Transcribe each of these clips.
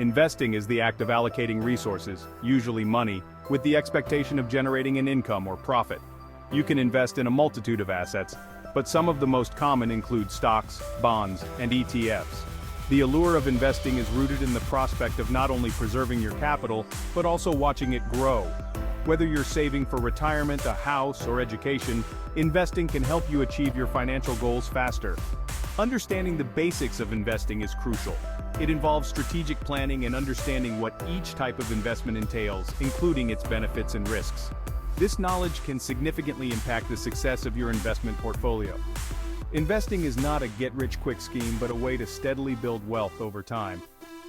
Investing is the act of allocating resources, usually money, with the expectation of generating an income or profit. You can invest in a multitude of assets, but some of the most common include stocks, bonds, and ETFs. The allure of investing is rooted in the prospect of not only preserving your capital, but also watching it grow. Whether you're saving for retirement, a house, or education, investing can help you achieve your financial goals faster. Understanding the basics of investing is crucial. It involves strategic planning and understanding what each type of investment entails, including its benefits and risks. This knowledge can significantly impact the success of your investment portfolio. Investing is not a get-rich-quick scheme, but a way to steadily build wealth over time.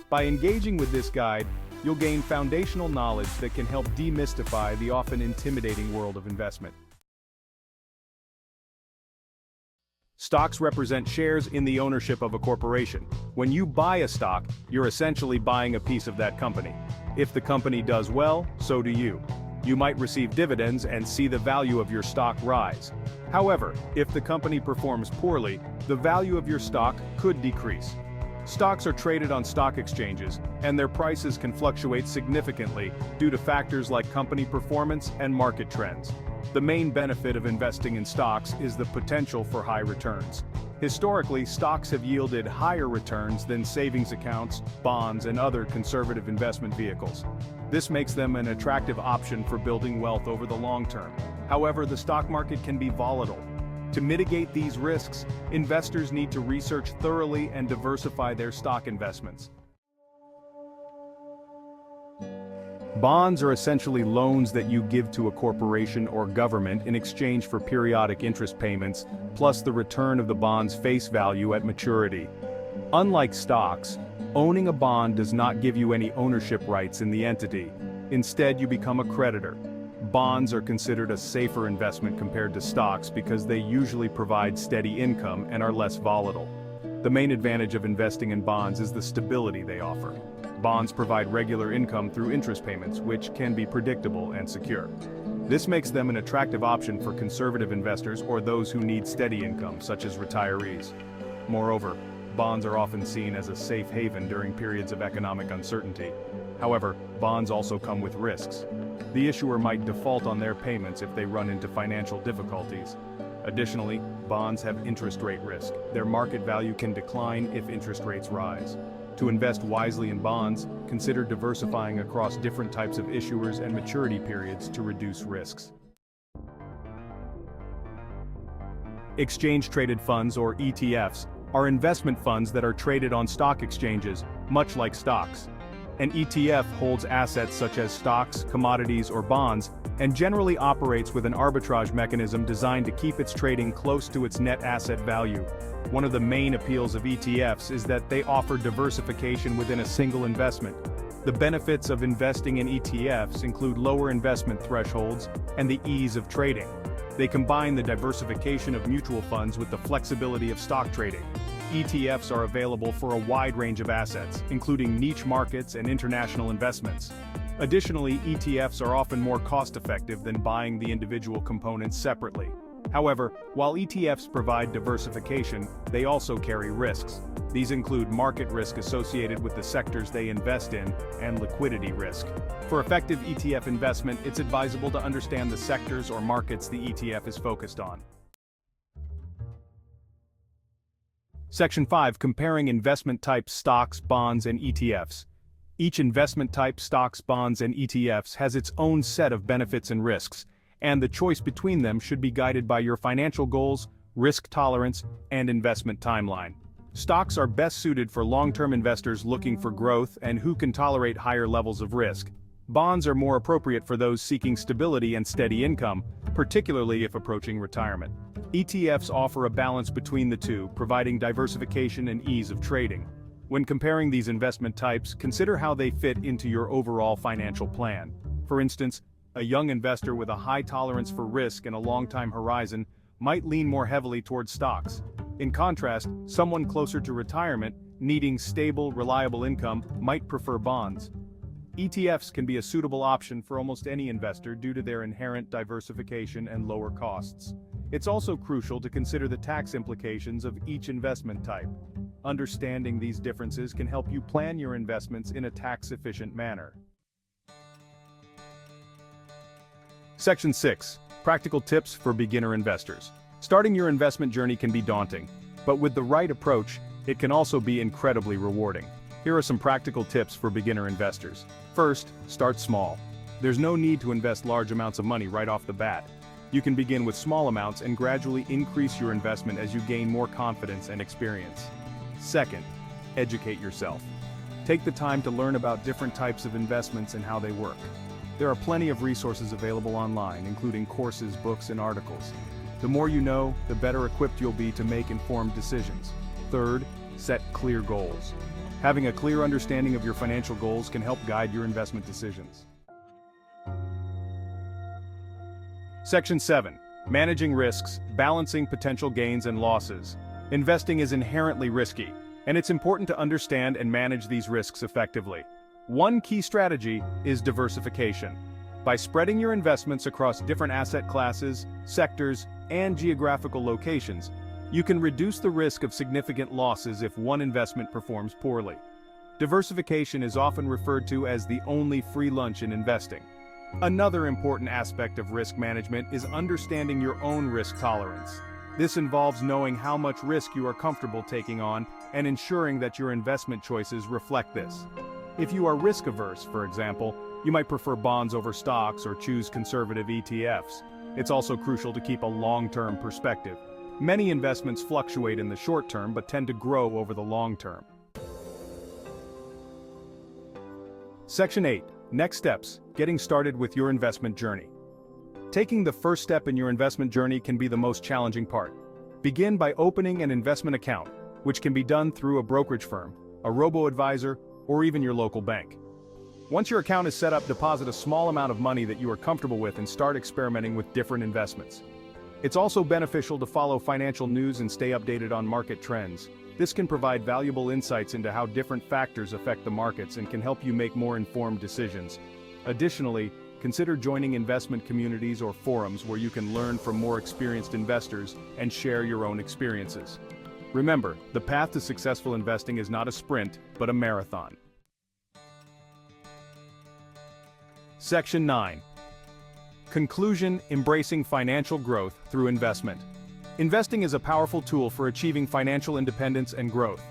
By engaging with this guide, you'll gain foundational knowledge that can help demystify the often intimidating world of investment. Stocks represent shares in the ownership of a corporation. When you buy a stock, you're essentially buying a piece of that company. If the company does well, so do you. You might receive dividends and see the value of your stock rise. However, if the company performs poorly, the value of your stock could decrease. Stocks are traded on stock exchanges, and their prices can fluctuate significantly due to factors like company performance and market trends. The main benefit of investing in stocks is the potential for high returns. Historically, stocks have yielded higher returns than savings accounts, bonds, and other conservative investment vehicles. This makes them an attractive option for building wealth over the long term. However, the stock market can be volatile. To mitigate these risks, investors need to research thoroughly and diversify their stock investments. Bonds are essentially loans that you give to a corporation or government in exchange for periodic interest payments, plus the return of the bond's face value at maturity. Unlike stocks, owning a bond does not give you any ownership rights in the entity. Instead, you become a creditor. Bonds are considered a safer investment compared to stocks because they usually provide steady income and are less volatile. The main advantage of investing in bonds is the stability they offer. Bonds provide regular income through interest payments, which can be predictable and secure. This makes them an attractive option for conservative investors or those who need steady income, such as retirees. Moreover, bonds are often seen as a safe haven during periods of economic uncertainty. However, bonds also come with risks. The issuer might default on their payments if they run into financial difficulties. Additionally, bonds have interest rate risk. Their market value can decline if interest rates rise. To invest wisely in bonds, consider diversifying across different types of issuers and maturity periods to reduce risks. Exchange-traded funds, or ETFs, are investment funds that are traded on stock exchanges, much like stocks. An ETF holds assets such as stocks, commodities, or bonds, and generally operates with an arbitrage mechanism designed to keep its trading close to its net asset value. One of the main appeals of ETFs is that they offer diversification within a single investment. The benefits of investing in ETFs include lower investment thresholds and the ease of trading. They combine the diversification of mutual funds with the flexibility of stock trading. ETFs are available for a wide range of assets, including niche markets and international investments. Additionally, ETFs are often more cost-effective than buying the individual components separately. However, while ETFs provide diversification, they also carry risks. These include market risk associated with the sectors they invest in, and liquidity risk. For effective ETF investment, it's advisable to understand the sectors or markets the ETF is focused on. Section 5. Comparing investment types: stocks, bonds, and ETFs. Each investment type, stocks, bonds, and ETFs, has its own set of benefits and risks, and the choice between them should be guided by your financial goals, risk tolerance, and investment timeline. Stocks are best suited for long-term investors looking for growth and who can tolerate higher levels of risk. Bonds are more appropriate for those seeking stability and steady income, particularly if approaching retirement. ETFs offer a balance between the two, providing diversification and ease of trading. When comparing these investment types, consider how they fit into your overall financial plan. For instance, a young investor with a high tolerance for risk and a long-time horizon might lean more heavily towards stocks. In contrast, someone closer to retirement, needing stable, reliable income, might prefer bonds. ETFs can be a suitable option for almost any investor due to their inherent diversification and lower costs. It's also crucial to consider the tax implications of each investment type. Understanding these differences can help you plan your investments in a tax-efficient manner. Section 6. Practical tips for beginner investors. Starting your investment journey can be daunting, but with the right approach, it can also be incredibly rewarding. Here are some practical tips for beginner investors. First, start small. There's no need to invest large amounts of money right off the bat. You can begin with small amounts and gradually increase your investment as you gain more confidence and experience. Second, educate yourself. Take the time to learn about different types of investments and how they work. There are plenty of resources available online, including courses, books, and articles. The more you know, the better equipped you'll be to make informed decisions. Third, set clear goals. Having a clear understanding of your financial goals can help guide your investment decisions. Section 7. Managing risks, balancing potential gains and losses. Investing is inherently risky, and it's important to understand and manage these risks effectively. One key strategy is diversification. By spreading your investments across different asset classes, sectors, and geographical locations, you can reduce the risk of significant losses if one investment performs poorly. Diversification is often referred to as the only free lunch in investing. Another important aspect of risk management is understanding your own risk tolerance. This involves knowing how much risk you are comfortable taking on and ensuring that your investment choices reflect this. If you are risk-averse, for example, you might prefer bonds over stocks or choose conservative ETFs. It's also crucial to keep a long-term perspective. Many investments fluctuate in the short term but tend to grow over the long term. Section 8. Next steps, getting started with your investment journey. Taking the first step in your investment journey can be the most challenging part. Begin by opening an investment account, which can be done through a brokerage firm, a robo-advisor, or even your local bank. Once your account is set up, deposit a small amount of money that you are comfortable with and start experimenting with different investments. It's also beneficial to follow financial news and stay updated on market trends. This can provide valuable insights into how different factors affect the markets and can help you make more informed decisions. Additionally, consider joining investment communities or forums where you can learn from more experienced investors and share your own experiences. Remember, the path to successful investing is not a sprint, but a marathon. Section 9. Conclusion: embracing financial growth through investment. Investing is a powerful tool for achieving financial independence and growth.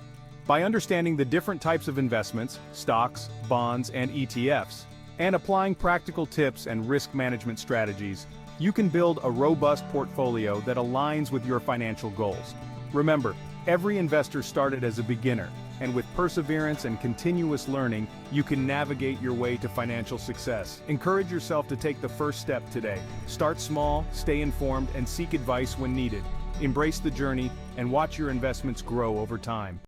By understanding the different types of investments, stocks, bonds, and ETFs, and applying practical tips and risk management strategies, you can build a robust portfolio that aligns with your financial goals. Remember, every investor started as a beginner, and with perseverance and continuous learning, you can navigate your way to financial success. Encourage yourself to take the first step today. Start small, stay informed, and seek advice when needed. Embrace the journey and watch your investments grow over time.